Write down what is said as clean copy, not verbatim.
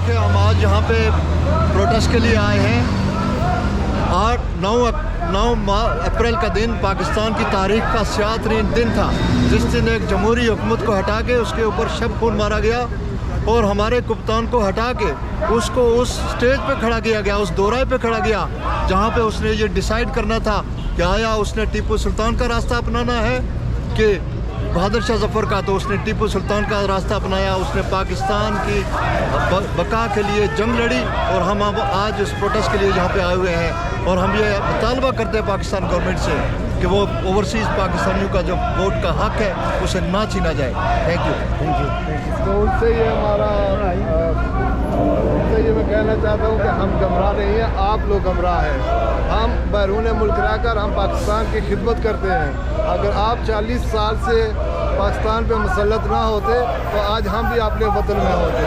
देखिए हम आज यहाँ पे प्रोटेस्ट के लिए आए हैं। 9 अप्रैल का दिन पाकिस्तान की तारीख का स्याह-तरीन दिन था, जिस दिन एक जमहूरी हुकूमत को हटा के उसके ऊपर शब खून मारा गया और हमारे कप्तान को हटा के उसको उस स्टेज पे खड़ा किया गया, उस दोराहे पे खड़ा किया जहाँ पे उसने ये डिसाइड करना था कि आया उसने टीपू सुल्तान का रास्ता अपनाना है कि बहादुर शाह जफ़र का। तो उसने टीपू सुल्तान का रास्ता अपनाया, उसने पाकिस्तान की बका के लिए जंग लड़ी और हम आज इस प्रोटेस्ट के लिए यहाँ पे आए हुए हैं और हम ये मुतालबा करते हैं पाकिस्तान गवर्नमेंट से कि वो ओवरसीज़ पाकिस्तानियों का जो वोट का हक है उसे ना छीना जाए। Thank you. तो उनसे ये मैं कहना चाहता हूँ कि हम गमराह नहीं हैं, आप लोग गमराह हैं। हम बैरून मुल्क रहकर हम पाकिस्तान की खिदमत करते हैं। अगर आप 40 साल से पाकिस्तान पे मुसल्लत ना होते तो आज हम भी अपने वतन में होते।